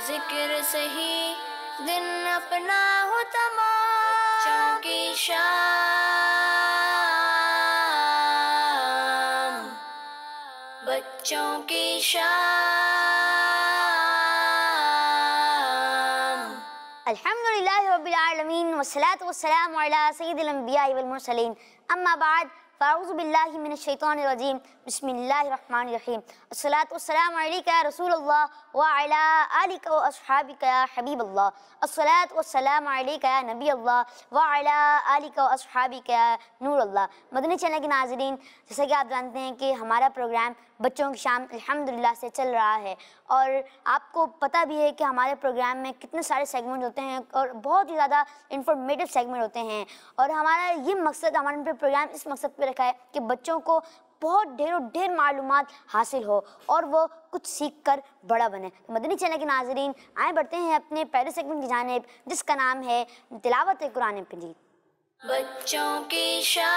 जिक्र से ही दिन अपना हो तमाम। बच्चों की शाम, बच्चों की शाम। अल्हम्दुलिल्लाहि रब्बिल आलमीन वस्सलातु वस्सलामु अला सय्यिदिल अंबियाइ वल मुरसलीन अम्मा बाद फ़अऊज़ु बिल्लाहि मिनश शैतानिर रजीम बिस्मिल्लाहिर रहमानिर रहीम अस्सलातु वस्सलामु अलैका या रसूलल्लाह व अला आलिका व अस्हाबिका या हबीबल्लाह अस्सलातु वस्सलामु अलैका या नबीअल्लाह व अला आलिका व अस्हाबिका या नूरल्लाह। मदनी चैनल के नाज़रीन, जैसा कि आप जानते हैं कि हमारा प्रोग्राम बच्चों की शाम अल्हम्दुलिल्लाह से चल रहा है और आपको पता भी है कि हमारे प्रोग्राम में कितने सारे सेगमेंट होते हैं और बहुत ही ज़्यादा इंफॉर्मेटिव सेगमेंट होते हैं। और हमारा ये मकसद, हमारा प्रोग्राम इस मकसद पे रखा है कि बच्चों को बहुत ढेर मालूमात हासिल हो और वो कुछ सीख कर बड़ा बने। तो मदनी चैनल के नाज़रीन, आए बढ़ते हैं अपने पहले सेगमेंट की जानिब, जिसका नाम है तिलावत कुरान मजीद। बच्चों की शाम।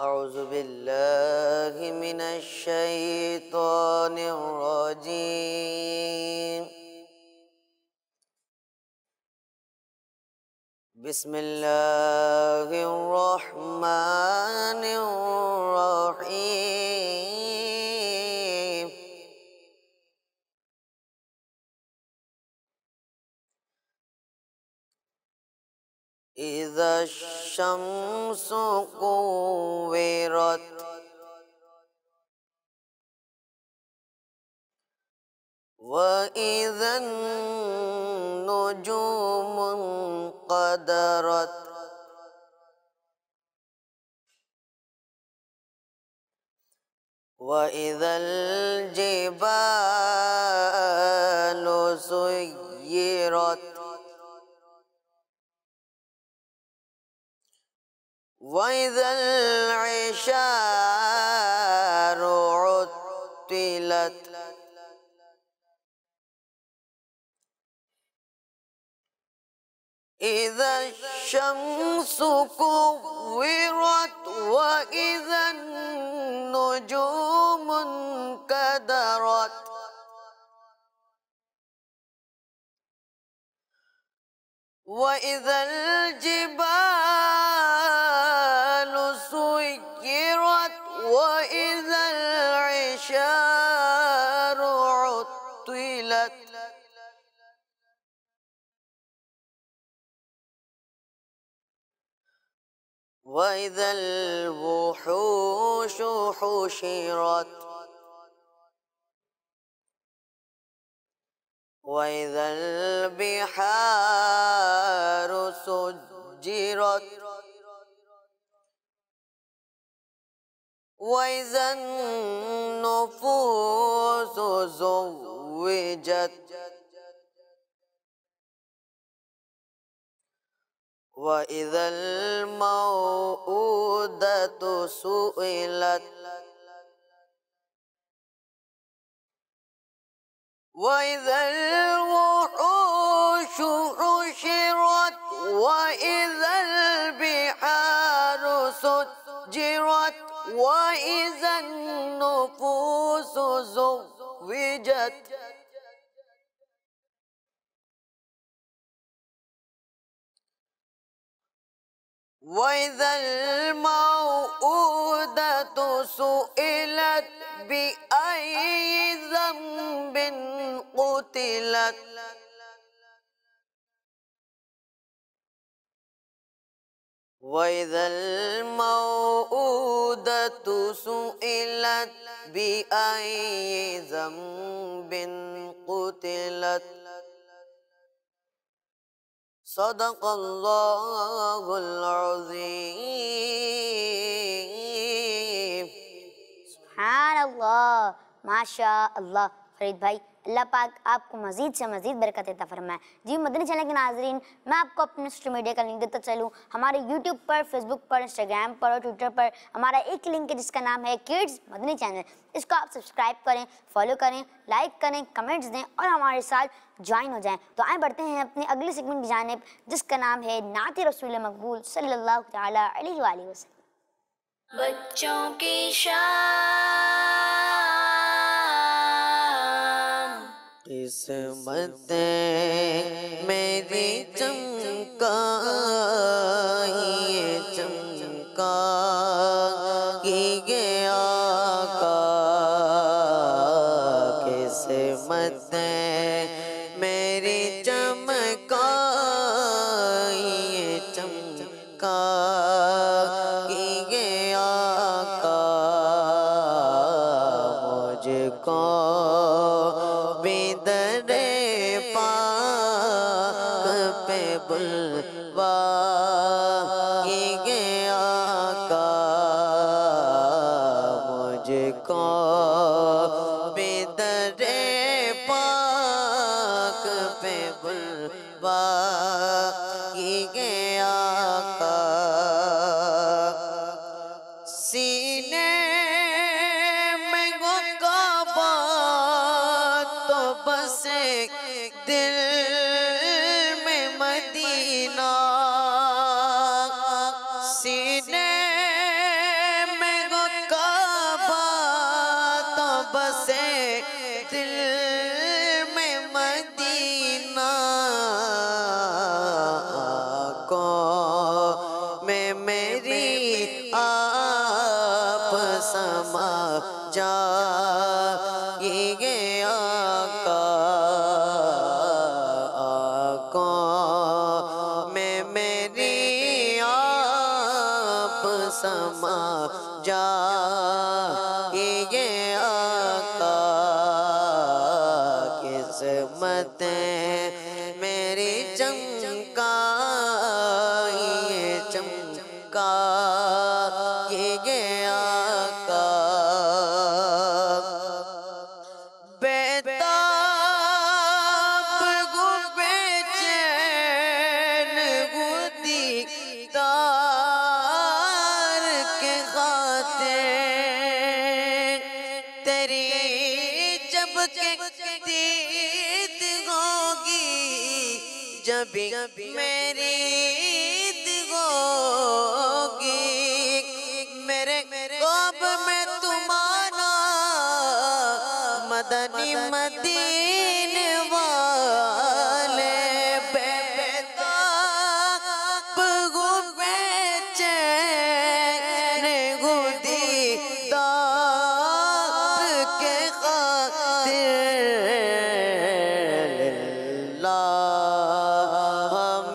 अऊज़ु बिल्लाहि मिनश शैतानिर रजीम। बिस्मिल्लाहिर रहमानिर रहीम। इज़ा शम्सु कुव्विरत व इज़न नुजूमु क़दरत व इज़ल जिबालु सुय्यिरत व इज़ल इशारु उत्तिलत इज़ा शम्सु कुव्विरत व इज़न नुजूमु क़दरत व इज़ल जिबालु सुय्यिरत व इज़ल इशारु उत्तिलत व इज़ल वुहूशु हुशिरत व इज़ल बिहारु सुज्जिरत व इज़न नुफूसु ज़ुव्विजत व इज़ल मौऊदतु सुइलत व इज़ल वुहूशु हुशिरत व इज़ल बिहारु सुज्जिरत व इज़न नुफूसु ज़ुव्विजत व इज़ल मौऊदतु सुइलत बिअय्यि ज़ंबिन क़ुतिलत व इज़ल मौऊदतु सुइलत बिअय्यि ज़ंबिन क़ुतिलत। सदक़ल्लाहुल अज़ीम। सुभानअल्लाह, माशा अल्लाह। फरीद भाई, अल्लाह पाक आपको मज़ीद से मज़ीद बरकत अता फरमाए। जी मदनी चैनल के नाज़रीन, मैं आपको अपने सोशल मीडिया का लिंक देता चलूँ। हमारे यूट्यूब पर, फेसबुक पर, इंस्टाग्राम पर और ट्विटर पर हमारा एक लिंक है जिसका नाम है किड्स मदनी चैनल। इसको आप सब्सक्राइब करें, फॉलो करें, लाइक करें, कमेंट्स दें और हमारे साथ ज्वाइन हो जाएं। तो आए बढ़ते हैं अपने अगले सेगमेंट की जानिब, जिसका नाम है नात रसूल मकबूल सल्लल्लाहु तआला अलैहि वसल्लम। बच्चों की शाम, किस्मत मेरी चमकाइए चमकाइए आका, किस्मत मेरी चमकाइए चमकाइए आका, मुझको बिदरे पाक पे बुलवाइए आका, मुझको बिदरे पाक पे बुलवाइए आका। सीने में गो काबा तो बसे दिल में मदीना, सीने में गो काबा तो बसे दिल में मदीना, आँखों में मेरी आप समा जाइए आका, आँखों में मेरी आप समा जाइए आका, किस्मत मेरी चमकाइए चमकाइए आका। बेताब गो बेचैन गो दीदार के खातिर, तेरी जब के दीद होगी जब मेरी ईद होगी, मेरे ख्वाब में तुम्हारा मदनी मदीने वाले, बेताब गो बेचैन गो दीदार के खातिर,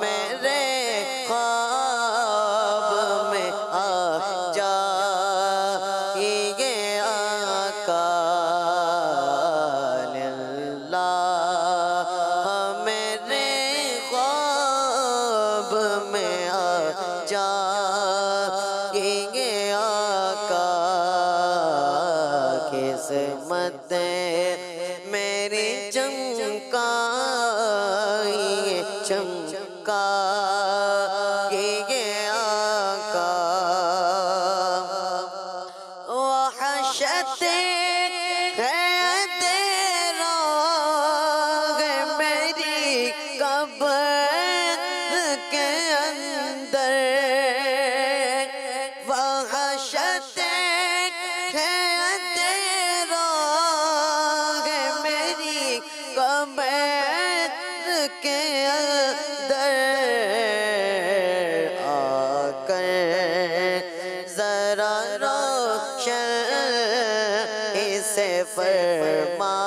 मेरे ख्वाब में आ जाइए आका, मेरे ख्वाब में आ जाइए आका, किस्मत मेरी चमकाइए चमकाइए आका। वहशत है तेरा है मेरी कब्र के अंदर, वहशत है तेरा है मेरी कब्र के अंदर, आकर जरा रोशन इसे फरमाइए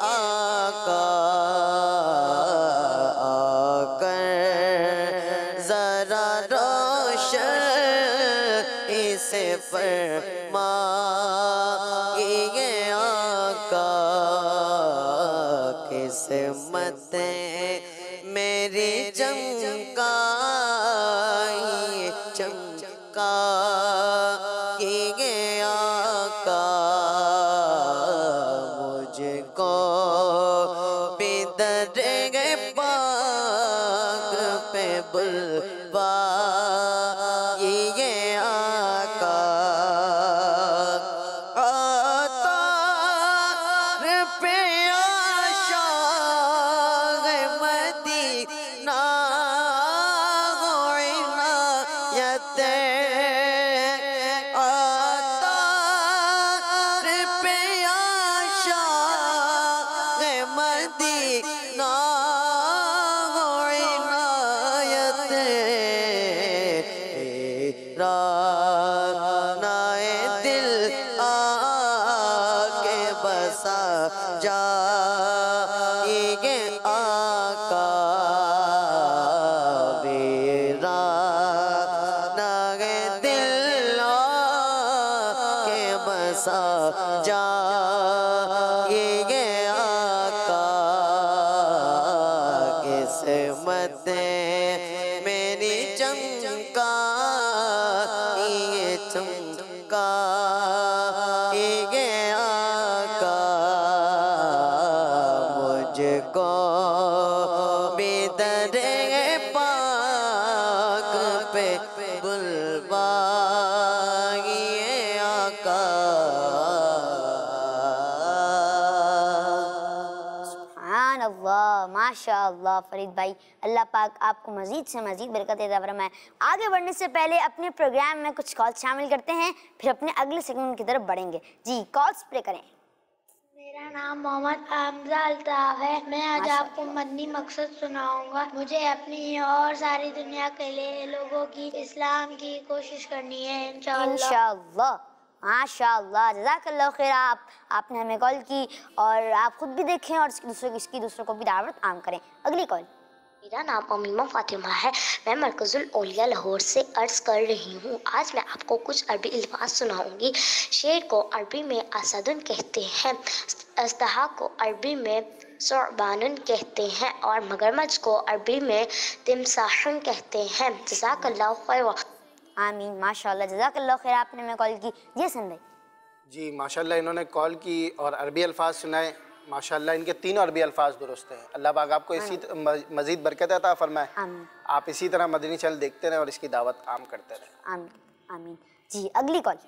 आका, आकर जरा रोशन इसे फरमाइए आका, किस्मत मेरी चमकाइए चमकाइए आका, मुझको बिदरे पाक पे बुलवाइए आका, पे आशा मदीना हो इनायत, आता जाएंगे आका मेरा नागे दिल के बसा जाएंगे आका किस्मत मेरी चमका ये चमका ये आका मुझको बिदरे पाक पे बुलवाइए आका। सुभान अल्लाह, माशाअल्लाह फरीद भाई, अल्लाह पाक आपको मज़ीद से मज़ीद बरकत अता फरमाए। आगे बढ़ने से पहले अपने प्रोग्राम में कुछ कॉल्स शामिल करते हैं, फिर अपने अगले सेगमेंट की तरफ बढ़ेंगे। जी, कॉल्स प्ले करें। मेरा नाम मोहम्मद हमजा अल्ताफ है। मैं आज आपको मदनी मकसद सुनाऊंगा। मुझे अपनी और सारी दुनिया के लिए लोगों की इस्लाम की कोशिश करनी है इंशाअल्लाह। माशाअल्लाह, जज़ाकल्लाह खैर। आपने हमें कॉल की और आप खुद भी देखें और इसकी दूसरों को भी दावत आम करें। अगली कॉल। मेरा नाम अमीमा फातिमा है। मैं मरकज़ुल औलिया लाहौर से अर्ज़ कर रही हूँ। आज मैं आपको कुछ अरबी अल्फाज सुनाऊंगी। शेर को अरबी में असदुन कहते हैं, अज़दहा को अरबी में सुअबानुन कहते हैं और मगरमच्छ को अरबी में तिमसाहुन कहते हैं। जज़ाकल्लाह खैर। आमीन, माशाअल्लाह, जज़ाकल्लाह खैर। आपने हमें कॉल की। जी हसन भाई। जी माशाल्लाह, इन्होंने कॉल की और अरबी अल्फाज सुनाए। माशाल्लाह, इनके तीनों अरबी अल्फाज दुरुस्त हैं। अल्लाह पाक आपको इसी मज़ीद बरकत अता फरमाए। आप इसी तरह मदनी चैनल देखते रहें और इसकी दावत आम करते रहें। आमीन आमीन। जी, अगली कॉल।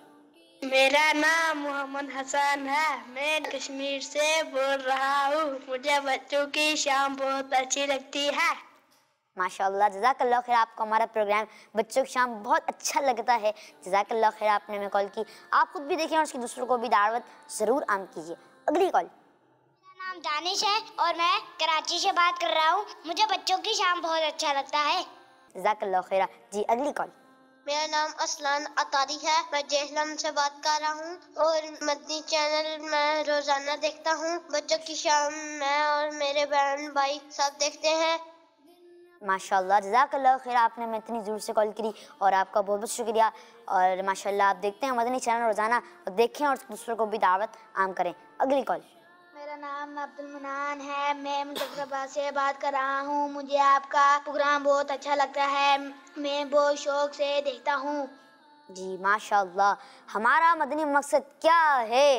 मेरा नाम मोहम्मद हसन है। मैं कश्मीर से बोल रहा हूँ। मुझे बच्चों की शाम बहुत अच्छी लगती है। माशाअल्लाह, जज़ाकल्लाह खैर। आपको हमारा प्रोग्राम बच्चों की शाम बहुत अच्छा लगता है। जज़ाकल्लाह खैर, आपने हमें कॉल की। आप खुद भी देखें और उसकी दूसरों को भी दावत ज़रूर आम कीजिए। अगली कॉल। मेरा नाम दानिश है और मैं कराची से बात कर रहा हूँ। मुझे बच्चों की शाम बहुत अच्छा लगता है। जज़ाकल्लाह खैर। जी, अगली कॉल। मेरा नाम असलान अतारी है। मैं जेहलम से बात कर रहा हूँ और मदनी चैनल मैं रोजाना देखता हूँ। बच्चों की शाम मैं और मेरे बहन भाई सब देखते हैं। माशाअल्लाह, जज़ाकल्लाह खैर। आपने हमें इतनी ज़रूर से कॉल करी और आपका बहुत बहुत शुक्रिया। और माशाअल्लाह, आप देखते हैं मदनी चैनल रोज़ाना और देखें और दूसरों को भी दावत आम करें। अगली कॉल। मेरा नाम अब्दुल मनान है। मैं मुजफ्फराबाद से बात कर रहा हूँ। मुझे आपका प्रोग्राम बहुत अच्छा लगता है। मैं बहुत शौक से देखता हूँ। जी माशाअल्लाह, हमारा मदनी मकसद क्या है?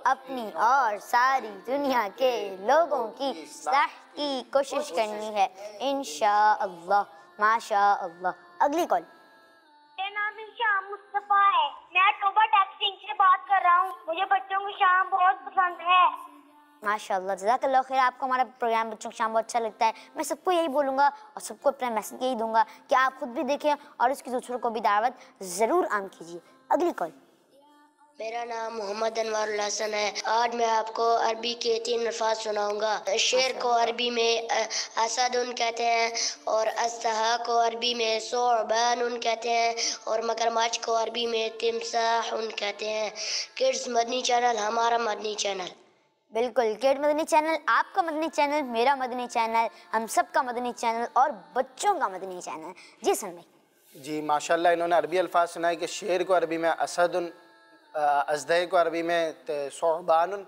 अपनी और सारी दुनिया के लोगों की इस्लाह की कोशिश करनी है इंशाअल्लाह। माशाअल्लाह। अगली कॉल। मेरा नाम शाम मुस्तफा है। मैं टोबा टैक्सी से बात कर रहा हूँ। मुझे बच्चों की शाम बहुत पसंद है। माशाअल्लाह, जज़ाकल्लाह खैर। आपको हमारा प्रोग्राम बच्चों की शाम बहुत अच्छा लगता है। मैं सबको यही बोलूँगा और सबको अपना मैसेज यही दूंगा कि आप खुद भी देखें और इसकी दूसरों को भी दावत ज़रूर आम कीजिए। अगली कॉल। मेरा नाम मोहम्मद अनवारुल हसन है। आज मैं आपको अरबी के 3 अल्फाज सुनाऊंगा। शेर को अरबी में असदुन कहते हैं और अज़दहा को अरबी में सुअबानुन कहते हैं और मगरमच्छ को अरबी में तिमसाहुन कहते हैं। किड्स मदनी चैनल हमारा मदनी चैनल। बिल्कुल, किड मदनी चैनल आपका मदनी चैनल, मेरा मदनी चैनल, हम सब का मदनी चैनल और बच्चों का मदनी चैनल। जी सन भाई। जी माशाल्लाह, इन्होंने अरबी अल्फाज सुनाए कि शेर को अरबी में असदुन, अज़दहे को अरबी में सुअबानुन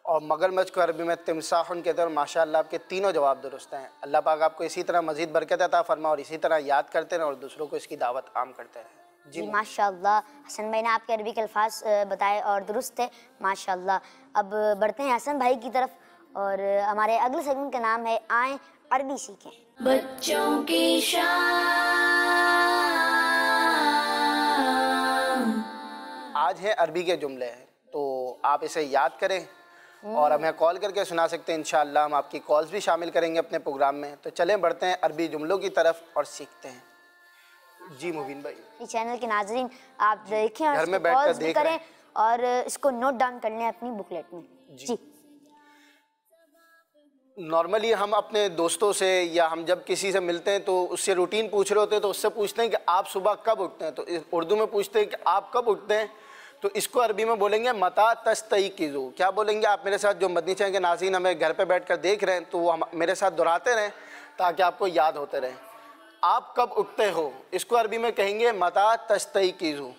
और मगरमच्छ को अरबी में तिमसाहुन कहते हैं। और माशाल्लाह, आपके तीनों जवाब दुरुस्त हैं। अल्लाह पाक आपको इसी तरह मज़ीद बरकत अता फरमाए और इसी तरह याद करते रहें और दूसरों को इसकी दावत आम करते रहें। जी माशाअल्लाह, हसन भाई ने आपके अरबी के अल्फाज बताए और दुरुस्त है माशाअल्लाह। अब बढ़ते हैं हसन भाई की तरफ और हमारे अगले सेगमेंट का नाम है आए अरबी सीखें। बच्चों की शाम। आज है अरबी के जुमले हैं, तो आप इसे याद करें और हमें कॉल करके सुना सकते हैं। इंशाअल्लाह हम आपकी कॉल्स भी शामिल करेंगे अपने प्रोग्राम में। तो चलें बढ़ते हैं अरबी जुमलों की तरफ और सीखते हैं। जी मुबीन भाई। इस चैनल के नाज़रीन आप देखें और घर में बैठ कर देख करें और इसको नोट डाउन कर लें अपनी बुकलेट में। जी। नॉर्मली हम अपने दोस्तों से या हम जब किसी से मिलते हैं तो उससे रूटीन पूछ रहे होते हैं, तो उससे पूछते हैं कि आप सुबह कब उठते हैं। तो उर्दू में पूछते हैं कि आप कब उठते हैं। तो इसको अरबी में बोलेंगे मता तस्तयक़िज़ू। क्या बोलेंगे आप मेरे साथ, जो मदनी चैनल के नाज़रीन हमें घर पे बैठकर देख रहे हैं, तो वो मेरे साथ दोहराते रहें ताकि आपको याद होते रहें। आप कब उठते हो, इसको अरबी में कहेंगे मता तस्तयक़िज़ू।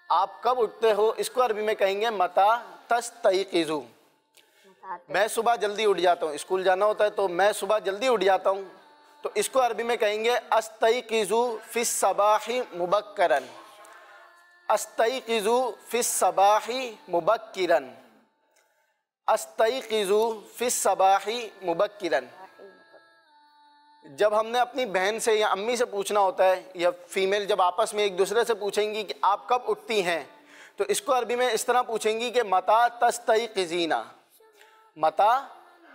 आप कब उठते हो, इसको अरबी में कहेंगे मता तस्तयक़िज़ू। मैं सुबह जल्दी उठ जाता हूँ, स्कूल जाना होता है तो मैं सुबह जल्दी उठ जाता हूँ, तो इसको अरबी में कहेंगे अस्तयक़िज़ू फ़िस सबाही मुबक्करन। अस्तयक़िज़ू फ़िस सबाही मुबक्किरन। अस्तयक़िज़ू फ़िस सबाही मुबक्किरन। जब हमने अपनी बहन से या अम्मी से पूछना होता है, या फीमेल जब आपस में एक दूसरे से पूछेंगी कि आप कब उठती हैं, तो इसको अरबी में इस तरह पूछेंगी कि मता तस्तयक़िज़ीना। मता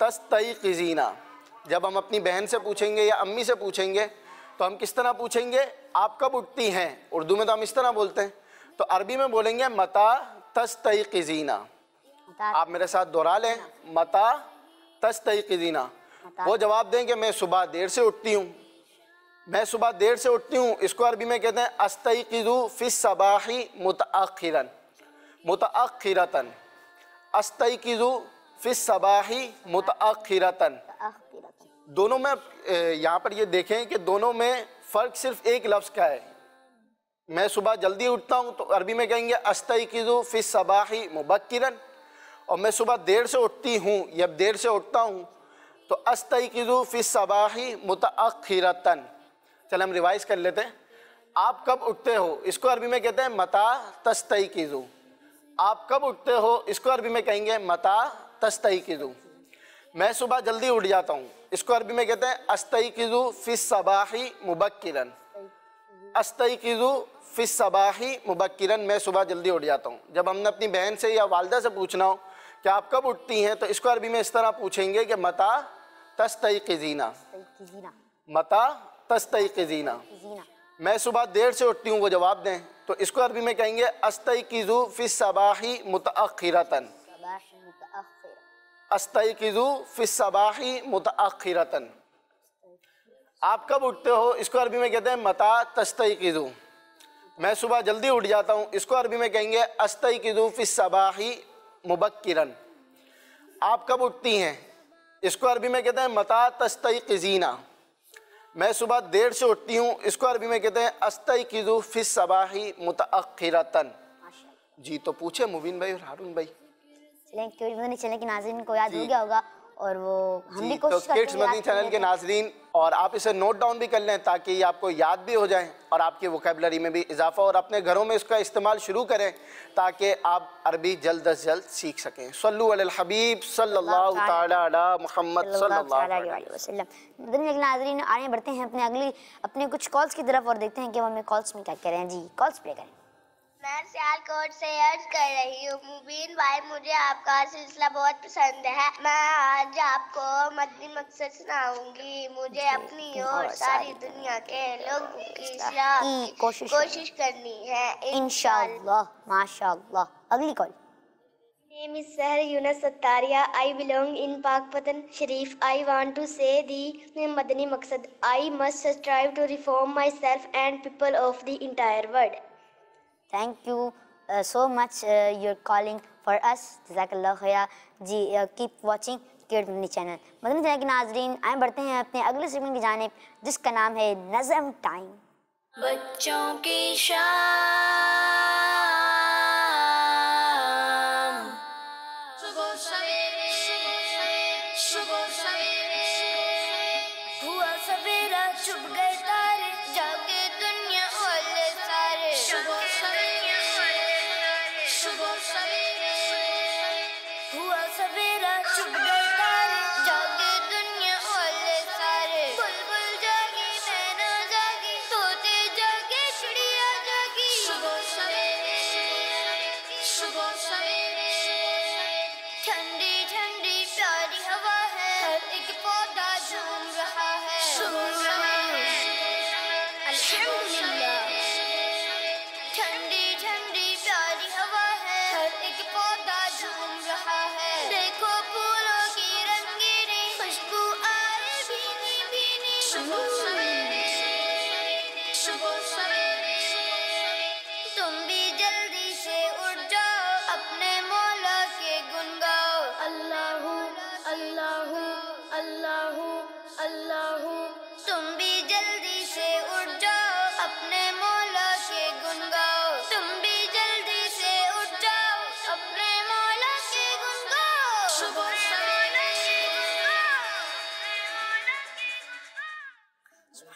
तस्तयक़िज़ीना। जब हम अपनी बहन से पूछेंगे या अम्मी से पूछेंगे तो हम किस तरह पूछेंगे, आप कब उठती हैं। उर्दू में तो हम इस तरह बोलते हैं, तो अरबी में बोलेंगे मता तस्तयक़िज़ीना। आप मेरे साथ दोहरा लें, मता तस्तयक़िज़ीना। वो जवाब दें कि मैं सुबह देर से उठती हूँ। मैं सुबह देर से उठती हूँ, इसको अरबी में कहते हैं अस्तयक़िज़ू फ़िस सबाही मुतअख़िरन। मुतअख़िरतन। अस्तयक़िज़ू फ़िस सबाही मुतअख़िरतन। दोनों में यहाँ पर ये देखें कि दोनों में फ़र्क सिर्फ एक लफ्ज़ का है। मैं सुबह जल्दी उठता हूँ तो अरबी में कहेंगे अस्तयक़िज़ू फ़िस सबाही मुबक्किरन, और मैं सुबह देर से उठती हूँ या देर से उठता हूँ तो अस्तयक़िज़ू फ़िस सबाही मुतअख़िरतन। चल हम रिवाइज़ कर लेते हैं। आप कब उठते हो, इसको अरबी में कहते हैं मता तस्तयक़िज़ू। आप कब उठते हो, इसको अरबी में कहेंगे मता तस्तयक़िज़ू। मैं सुबह जल्दी उठ जाता हूँ, इसको अरबी में कहते हैं अस्तयक़िज़ू फ़िस सबाही मुबक्किरन। अस्तयक़िज़ू फ़िस सबाही मुबक्किरन, मैं सुबह जल्दी उठ जाता हूँ। जब हमने अपनी बहन से या वालिदा से पूछना हो कि आप कब उठती हैं, तो इसको अरबी में इस तरह पूछेंगे कि मता तस्तयक़िज़ीना। मता तस्तयक़िज़ीना। मैं सुबह देर से उठती हूँ, वो जवाब दें, तो इसको अरबी में कहेंगे अस्तयक़िज़ू फ़िस सबाही मुतअख़िरतन। अस्तयक़िज़ू फ़िस सबाही मुतअख़िरतन। आप कब उठते हो, इसको अरबी में कहते हैं मता तस्तयक़िज़ू। मैं सुबह जल्दी उठ जाता हूँ, इसको अरबी में कहेंगे अस्तयक़िज़ू फ़िस सबाही मुबक्किरन। आप कब उठती हैं, इसको अरबी में कहते हैं मता तस्तयक़िज़ीना। मैं सुबह देर से उठती हूँ, इसको अरबी में कहते हैं अस्तयक़िज़ू फ़िस सबाही मुतअख़िरतन। जी, तो पूछे मुबीन भाई और हारून भाई। चैनल के नाज़रीन को याद हो गया होगा, और वो हम भी कोशिश करते हैं। किड्स मदनी चैनल के नाज़रीन, और आप इसे नोट डाउन भी कर लें ताकि ये आपको याद भी हो जाए और आपकी वोकैबुलरी में भी इजाफा, और अपने घरों में इसका इस्तेमाल शुरू करें ताकि आप अरबी जल्द अज जल्द सीख सकें। सल्लु अलल हबीब सल्लल्लाहु तआला अला मुहम्मद सल्लल्लाहु अलैहि वसल्लम। मदनी के नाज़रीन, आगे बढ़ते हैं अपने कुछ कॉल्स की तरफ और देखते हैं कि वो हमें कॉल्स में क्या कह रहे हैं। जी, कॉल्स प्ले करें। मैं सियालकोट से अर्ज कर रही हूँ। मुबीन भाई, मुझे आपका सिलसिला बहुत पसंद है। मैं आज आपको मदनी मकसद सुनाऊंगी। मुझे अपनी और सारी दुनिया के लोगों की इस्लाह की कोशिश करनी है, इंशाअल्लाह। माशाअल्लाह। अगली call. Name is Sahar Yunus Sattaria. I belong in Pakpatan Sharif. I want to say the Madani Maqsad. I must strive to reform myself and people of the entire world. Thank you so much. You're calling for us. जज़ाकल्लाह खैर जी। Keep watching kids Madani channel. Madani channel के नाजरीन, आए बढ़ते हैं अपने अगले सेगमेंट की जानिब, जिसका नाम है नज़म टाइम। बच्चों की शाम, सुबह सवेरे, सुबह सवेरे, हुआ सवेरा, छुप गए तारे, जागे दुनिया वाले सारे। सुबह सवेरे, सुबह सवेरे, हुआ सवेरा, छुप गए तारे, जागे दुनिया वाले सारे। बुलबुल जागी, मैना जागी, तोते जागे, चिड़िया जागी। सुबह सवेरे, सुबह सवेरे, ठंडी ठंडी प्यारी हवा है, हर एक पौधा झूम रहा है, झूम रहा है। अल्हम्दुलिल्लाह। ठंडी ठंडी प्यारी हवा है, हर एक पौधा झूम रहा है। देखो फूलों की रंगीनी, खुशबू आए भीनी भीनी। सुबह सवेरे, सुबह सवेरे, तुम भी जल्दी से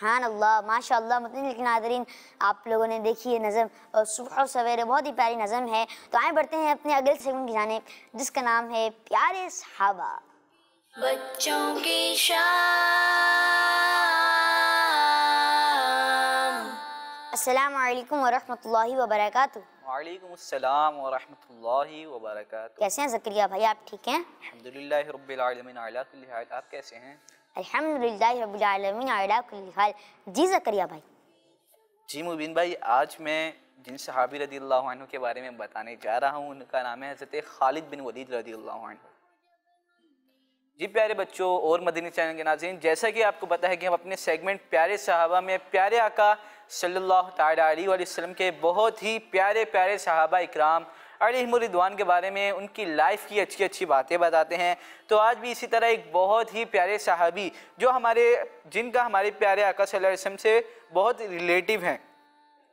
सुभान अल्लाह, माशाअल्लाह। मतलब लेकिन नाज़रीन, आप लोगों ने देखी है नज़म और सुबह और सवेरे, बहुत ही प्यारी नज़म है। तो आए बढ़ते हैं अपने अगले सेगमेंट की जानिब, जिसका नाम है प्यारे सहाबा। बच्चों की शाम। अस्सलामु अलैकुम व रहमतुल्लाहि व बरकातुहू। वालेकुम अस्सलाम व रहमतुल्लाहि व बरकातुहू। कैसे हैं ज़करिया भाई, आप ठीक हैं? अल्हम्दुलिल्लाहि रब्बिल आलमीन अला कुल्ली हाल। आप कैसे हैं? अल्हम्दुलिल्लाहि रब्बिल आलमीन अला कुल्ली हाल। जी ज़करिया भाई। जी मुबीन भाई, आज मैं जिन सहाबी रज़ियल्लाहु अन्हु के बारे में बताने जा रहा हूँ उनका नाम है हज़रत खालिद बिन वलीद रज़ियल्लाहु अन्हु। जी प्यारे बच्चों और मदनी चैनल के नाज़रीन, जैसा कि आपको पता है कि हम अपने सेगमेंट प्यारे सहाबा में प्यारे आका सल्लल्लाहु तआला अलैहि वसल्लम के बहुत ही प्यारे प्यारे सहाबा इकराम अलैहिमुर रिदवान के बारे में, उनकी लाइफ की अच्छी अच्छी बातें बताते हैं। तो आज भी इसी तरह एक बहुत ही प्यारे सहाबी जो जिनका हमारे प्यारे आका सल्लल्लाहु अलैहि वसल्लम से बहुत रिलेटिव हैं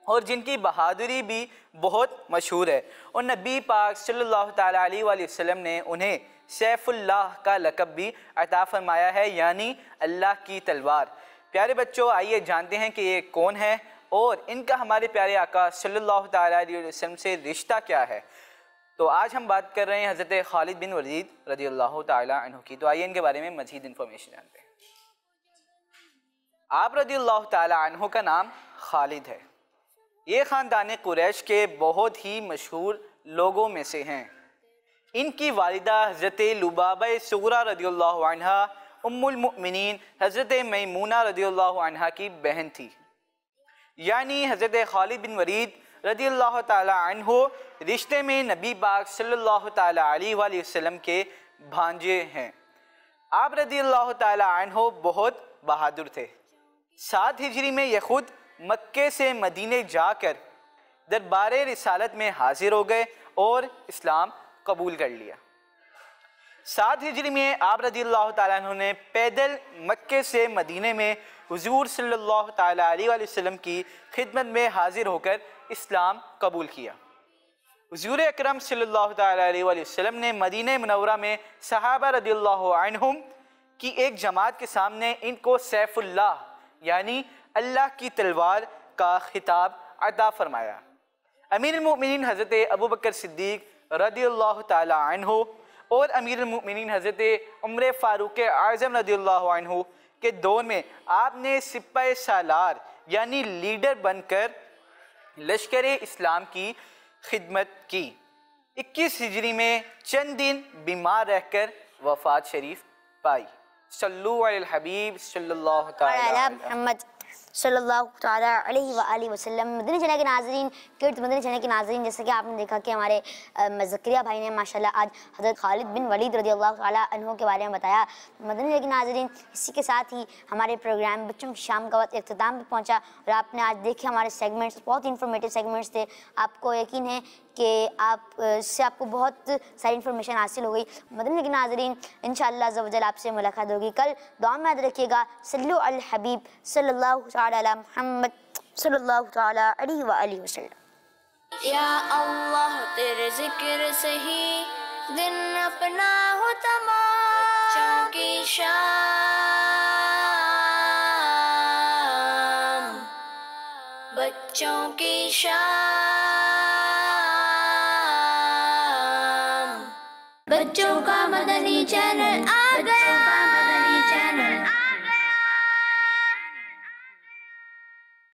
और जिनकी बहादुरी भी बहुत मशहूर है, और नबी पाक सल्लल्लाहु तआला अलैहि वसल्लम ने उन्हें सैफुल्लाह का लक़ब भी अता फरमाया है, यानी अल्लाह की तलवार। प्यारे बच्चों, आइए जानते हैं कि ये कौन है और इनका हमारे प्यारे आका सल्लल्लाहु तआला अलैहि वसल्लम से रिश्ता क्या है। तो आज हम बात कर रहे हैं हज़रत खालिद बिन वलीद रज़ियल्लाहु तआला अन्हु की। तो आइए इनके बारे में मज़ीद इन्फॉर्मेशन जानते हैं। आप रज़ियल्लाहु तआला अन्हु का नाम खालिद है। ये ख़ानदान कुरैश के बहुत ही मशहूर लोगों में से हैं। इनकी वालिदा हज़रत लुबाबा सुगरा रज़ियल्लाहु अन्हा उम्मुल मुमिनीन हज़रत मैमूना रज़ियल्लाहु अन्हा की बहन थी, यानी हज़रत खालिद बिन वलीद रज़ियल्लाहु तआला अन्हु रिश्ते में नबी पाक सल्लल्लाहु तआला अलैहि वसल्लम के भांजे हैं। आप रज़ियल्लाहु तआला अन्हु बहुत बहादुर थे। 7 हिजरी में यह खुद मक्के से मदीने जाकर दरबार रिसालत में हाजिर हो गए और इस्लाम कबूल कर लिया। 7 हिजरी में आप रज़ियल्लाहु तआला अन्हु ने पैदल मक्के से मदीने में हुजूर सल्लल्लाहु तआला अलैहि वसल्लम की खिदमत में हाजिर होकर इस्लाम कबूल किया। हुजूर अकरम सल्लल्लाहु तआला अलैहि वसल्लम ने मदीने मुनव्वरा में सहाबा रज़ियल्लाहु अन्हुम की एक जमात के सामने इनको सैफुल्लाह यानी अल्लाह की तलवार का खिताब अता फरमाया। अमीरुल मोमिनीन हज़रत अबू बकर सिद्दीक़ रज़ियल्लाहु तआला अन्हु और अमीरुल मोमिनीन हज़रत उमर फ़ारूक आज़म रज़ियल्लाहु अन्हु के दौर में आपने सिपाही सालार यानी लीडर बनकर लश्कर इस्लाम की खिदमत की। 21 हिजरी में चंद दिन बीमार रहकर वफ़ात शरीफ पाई। सल्लु अलल हबीब सल्लल्लाहु तआला मुहम्मद सल्लल्लाहु तआला अलैहि व आलिहि वसल्लम। मदनी चैनल के नाज़रीन, किड्स मदनी चैनल के नाज़रीन, जैसे कि आपने देखा कि हमारे ज़करिया भाई ने माशाल्लाह आज हज़रत खालिद बिन वलीद रज़ियल्लाहु तआला अन्हु के बारे में बताया। मदनी चैनल के नाज़रीन, इसी के साथ ही हमारे प्रोग्राम बच्चों की शाम का वक्त इख्तिताम पे पहुँचा और आपने आज देखे हमारे सेगमेंट्स बहुत इन्फॉर्मेटिव सेगमेंट्स थे। आपको यकीन है कि इससे आपको बहुत सारी इन्फॉर्मेशन हासिल हो गई। मदनी के नाज़रीन, इंशाअल्लाह अज़्ज़ा वजल आपसे मुलाकात होगी कल। दुआ में याद रखिएगा। सल्लु अल हबीब सल्लल्लाहु तआला अला मुहम्मद सल्लल्लाहु तआला अलैहि व आलिहि वसल्लम। या अल्लाह तेरे जिक्र से ही दिन अपना हो तमाम। बच्चों की शाम, बच्चों की शाम, बच्चों का मदनी चैनल आ गया।